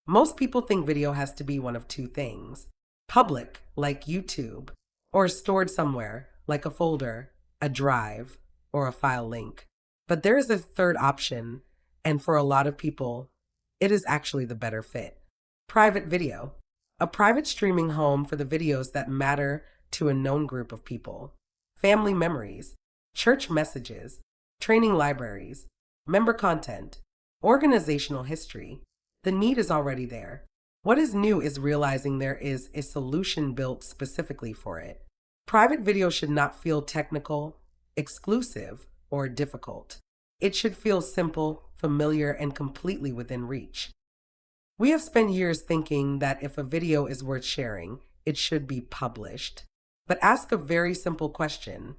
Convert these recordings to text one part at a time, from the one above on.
Most people think video has to be one of two things: public, like YouTube, or stored somewhere, like a folder, a drive, or a file link. But there is a third option, and for a lot of people, it is actually the better fit: private video. A private streaming home for the videos that matter to a known group of people. Family memories, church messages, training libraries, member content, organizational history. The need is already there. What is new is realizing there is a solution built specifically for it. Private video should not feel technical, exclusive, or difficult. It should feel simple, familiar, and completely within reach. We have spent years thinking that if a video is worth sharing, it should be published. But ask a very simple question: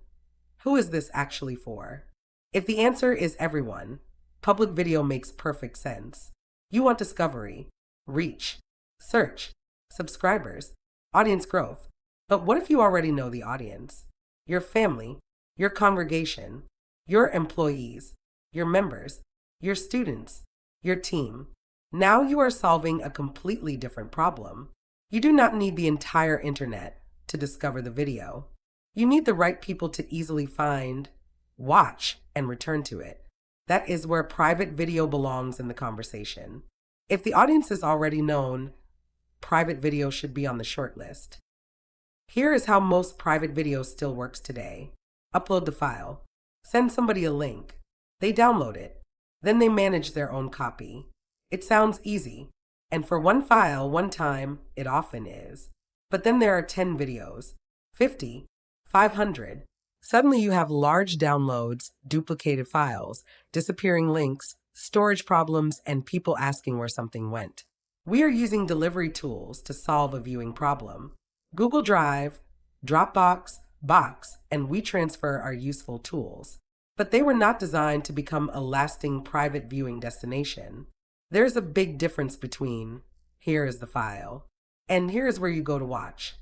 who is this actually for? If the answer is everyone, public video makes perfect sense. You want discovery, reach, search, subscribers, audience growth. But what if you already know the audience? Your family, your congregation, your employees, your members, your students, your team. Now you are solving a completely different problem. You do not need the entire internet to discover the video. You need the right people to easily find, watch, and return to it. That is where private video belongs in the conversation. If the audience is already known, private video should be on the short list. Here is how most private video still works today. Upload the file. Send somebody a link. They download it. Then they manage their own copy. It sounds easy, and for one file, one time, it often is. But then there are 10 videos, 50, 500. Suddenly you have large downloads, duplicated files, disappearing links, storage problems, and people asking where something went. We are using delivery tools to solve a viewing problem. Google Drive, Dropbox, Box, and WeTransfer are useful tools, but they were not designed to become a lasting private viewing destination. There's a big difference between "here is the file" and "here is where you go to watch."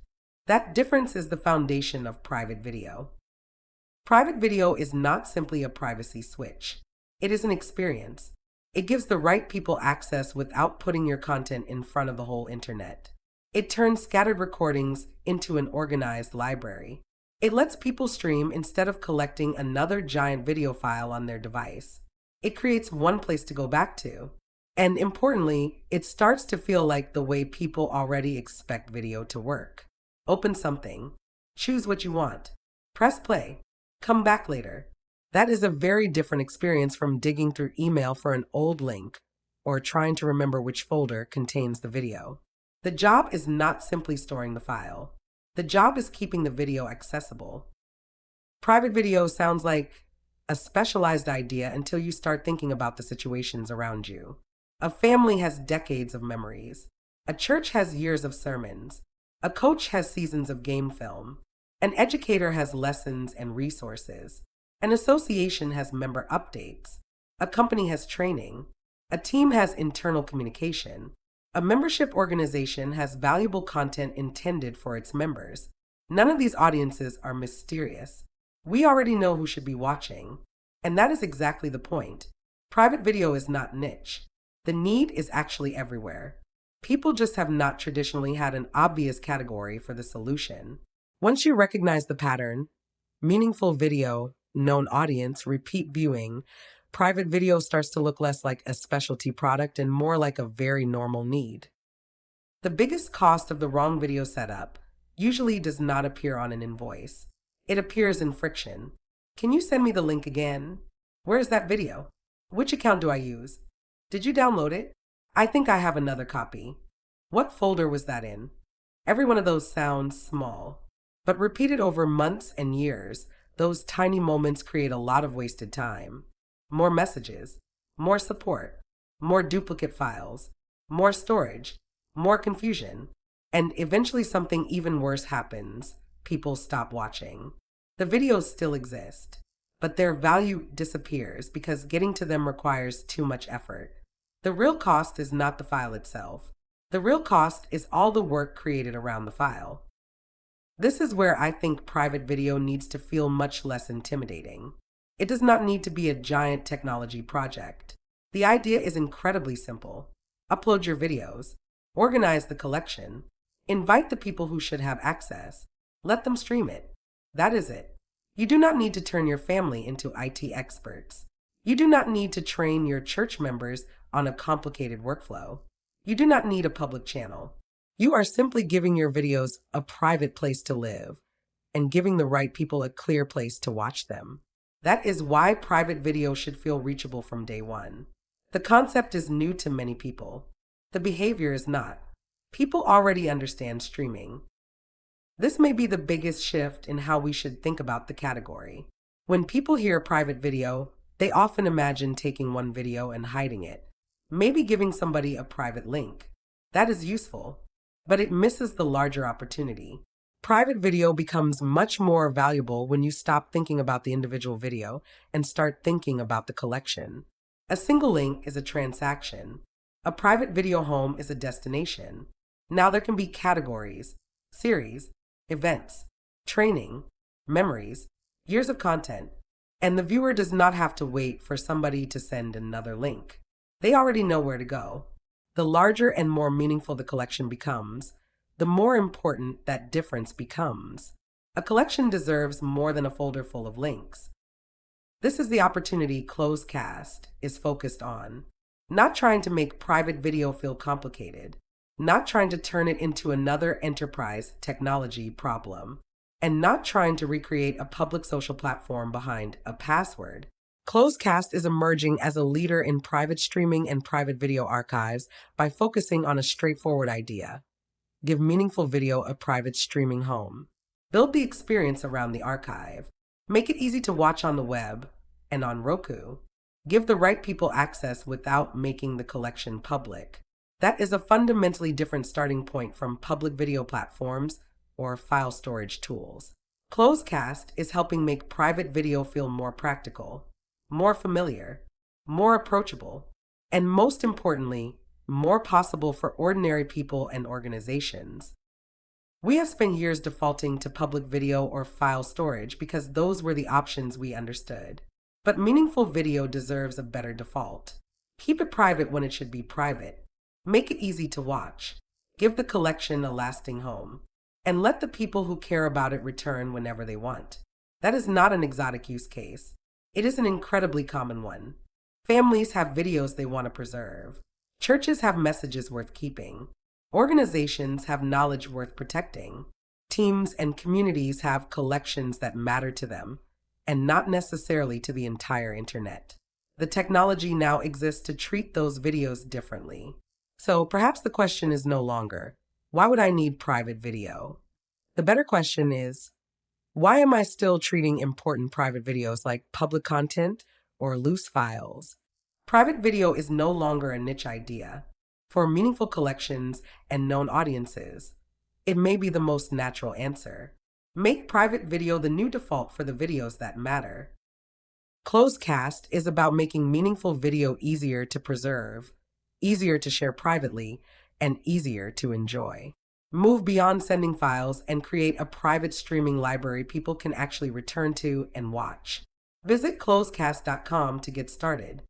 That difference is the foundation of private video. Private video is not simply a privacy switch. It is an experience. It gives the right people access without putting your content in front of the whole internet. It turns scattered recordings into an organized library. It lets people stream instead of collecting another giant video file on their device. It creates one place to go back to. And importantly, it starts to feel like the way people already expect video to work. Open something, choose what you want, press play, come back later. That is a very different experience from digging through email for an old link or trying to remember which folder contains the video. The job is not simply storing the file. The job is keeping the video accessible. Private video sounds like a specialized idea until you start thinking about the situations around you. A family has decades of memories. A church has years of sermons. A coach has seasons of game film. An educator has lessons and resources. An association has member updates. A company has training. A team has internal communication. A membership organization has valuable content intended for its members. None of these audiences are mysterious. We already know who should be watching. And that is exactly the point. Private video is not niche. The need is actually everywhere. People just have not traditionally had an obvious category for the solution. Once you recognize the pattern: meaningful video, known audience, repeat viewing, private video starts to look less like a specialty product and more like a very normal need. The biggest cost of the wrong video setup usually does not appear on an invoice. It appears in friction. Can you send me the link again? Where is that video? Which account do I use? Did you download it? I think I have another copy. What folder was that in? Every one of those sounds small, but repeated over months and years, those tiny moments create a lot of wasted time. More messages, more support, more duplicate files, more storage, more confusion, and eventually something even worse happens. People stop watching. The videos still exist, but their value disappears because getting to them requires too much effort. The real cost is not the file itself. The real cost is all the work created around the file. This is where I think private video needs to feel much less intimidating. It does not need to be a giant technology project. The idea is incredibly simple. Upload your videos. Organize the collection. Invite the people who should have access. Let them stream it. That is it. You do not need to turn your family into IT experts. You do not need to train your church members on a complicated workflow. You do not need a public channel. You are simply giving your videos a private place to live and giving the right people a clear place to watch them. That is why private video should feel reachable from day one. The concept is new to many people. The behavior is not. People already understand streaming. This may be the biggest shift in how we should think about the category. When people hear private video, they often imagine taking one video and hiding it, maybe giving somebody a private link. That is useful, but it misses the larger opportunity. Private video becomes much more valuable when you stop thinking about the individual video and start thinking about the collection. A single link is a transaction. A private video home is a destination. Now there can be categories, series, events, training, memories, years of content, and the viewer does not have to wait for somebody to send another link. They already know where to go. The larger and more meaningful the collection becomes, the more important that difference becomes. A collection deserves more than a folder full of links. This is the opportunity ClosedCast is focused on. Not trying to make private video feel complicated, not trying to turn it into another enterprise technology problem, and not trying to recreate a public social platform behind a password. ClosedCast is emerging as a leader in private streaming and private video archives by focusing on a straightforward idea. Give meaningful video a private streaming home. Build the experience around the archive. Make it easy to watch on the web and on Roku. Give the right people access without making the collection public. That is a fundamentally different starting point from public video platforms or file storage tools. ClosedCast is helping make private video feel more practical, more familiar, more approachable, and most importantly, more possible for ordinary people and organizations. We have spent years defaulting to public video or file storage because those were the options we understood. But meaningful video deserves a better default. Keep it private when it should be private. Make it easy to watch. Give the collection a lasting home. And let the people who care about it return whenever they want. That is not an exotic use case. It is an incredibly common one. Families have videos they want to preserve. Churches have messages worth keeping. Organizations have knowledge worth protecting. Teams and communities have collections that matter to them, and not necessarily to the entire internet. The technology now exists to treat those videos differently. So perhaps the question is no longer, why would I need private video? The better question is, why am I still treating important private videos like public content or loose files? Private video is no longer a niche idea. For meaningful collections and known audiences, it may be the most natural answer. Make private video the new default for the videos that matter. ClosedCast is about making meaningful video easier to preserve, easier to share privately, and easier to enjoy. Move beyond sending files and create a private streaming library people can actually return to and watch. Visit closecast.com to get started.